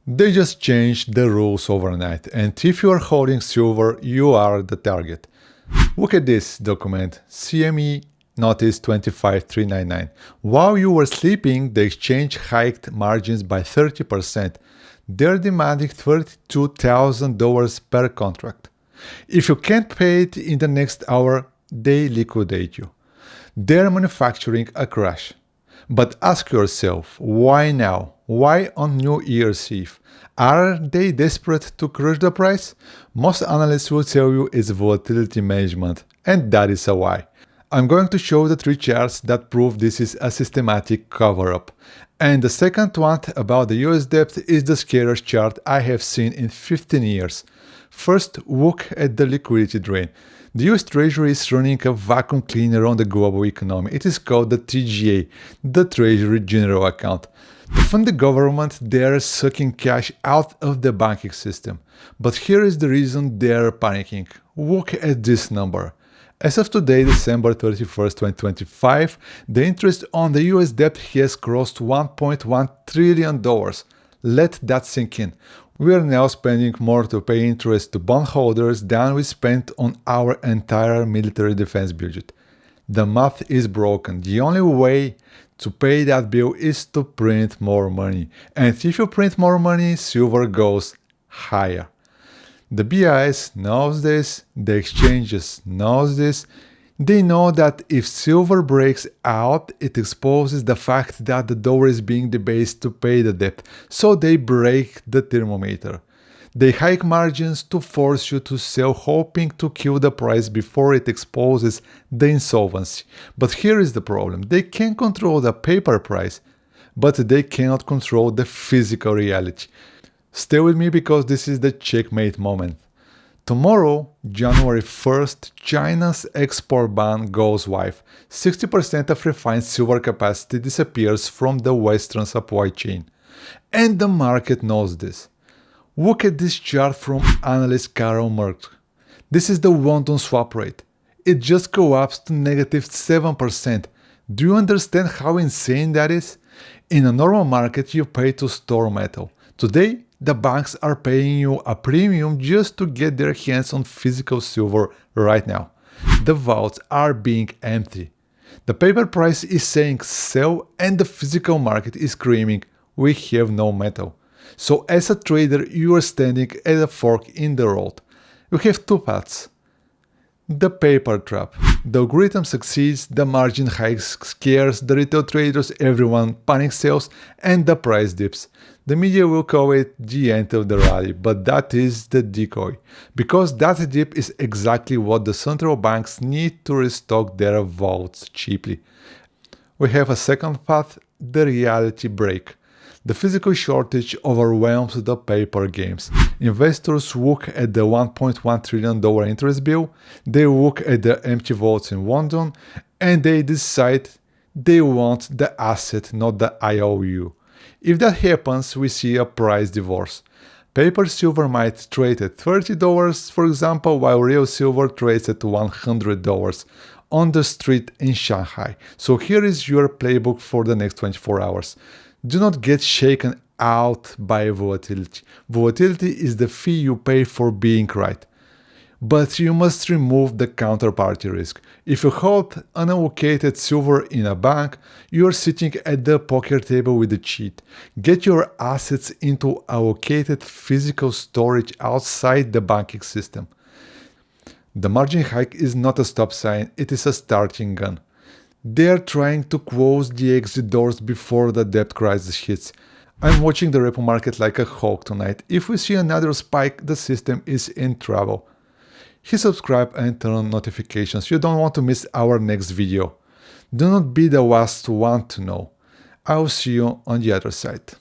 They just changed the rules overnight, and if you are holding silver, you are the target. Look at this document, CME Notice 25399. While you were sleeping, the exchange hiked margins by 30%. They're demanding $32,000 per contract. If you can't pay it in the next hour, they liquidate you. They're manufacturing a crash. But ask yourself, why now? Why on New Year's Eve? Are they desperate to crush the price? Most analysts will tell you it's volatility management, and that is a why. I'm going to show the 3 charts that prove this is a systematic cover-up. And the second one about the US debt is the scariest chart I have seen in 15 years. First, look at the liquidity drain. The US Treasury is running a vacuum cleaner on the global economy. It is called the TGA, the Treasury General Account. To fund the government, they are sucking cash out of the banking system. But here is the reason they are panicking. Look at this number. As of today, December 31st, 2025, the interest on the US debt has crossed $1.1 trillion. Let that sink in. We are now spending more to pay interest to bondholders than we spent on our entire military defense budget. The math is broken. The only way to pay that bill is to print more money. And if you print more money, silver goes higher. The BIS knows this, the exchanges knows this. They know that if silver breaks out, it exposes the fact that the dollar is being debased to pay the debt, so they break the thermometer. They hike margins to force you to sell, hoping to kill the price before it exposes the insolvency. But here is the problem. They can control the paper price, but they cannot control the physical reality. Stay with me because this is the checkmate moment. Tomorrow, January 1st, China's export ban goes live. 60% of refined silver capacity disappears from the Western supply chain. And the market knows this. Look at this chart from analyst Karl Merck. This is the London swap rate. It just collapsed to -7%. Do you understand how insane that is? In a normal market, you pay to store metal. Today, the banks are paying you a premium just to get their hands on physical silver right now. The vaults are being empty. The paper price is saying sell and the physical market is screaming, we have no metal. So as a trader, you are standing at a fork in the road. You have 2 paths. The paper trap. The algorithm succeeds, the margin hikes scares the retail traders, everyone panic sells, and the price dips. The media will call it the end of the rally, but that is the decoy. Because that dip is exactly what the central banks need to restock their vaults cheaply. We have a second path, the reality break. The physical shortage overwhelms the paper games. Investors look at the $1.1 trillion interest bill, they look at the empty vaults in London, and they decide they want the asset, not the IOU. If that happens, we see a price divorce. Paper silver might trade at $30, for example, while real silver trades at $100 on the street in Shanghai. So here is your playbook for the next 24 hours. Do not get shaken out by volatility. Volatility is the fee you pay for being right. But you must remove the counterparty risk. If you hold unallocated silver in a bank, you are sitting at the poker table with a cheat. Get your assets into allocated physical storage outside the banking system. The margin hike is not a stop sign, it is a starting gun. They are trying to close the exit doors before the debt crisis hits. I'm watching the repo market like a hawk tonight. If we see another spike, the system is in trouble. Hit subscribe and turn on notifications. You don't want to miss our next video. Do not be the last one to know. I will see you on the other side.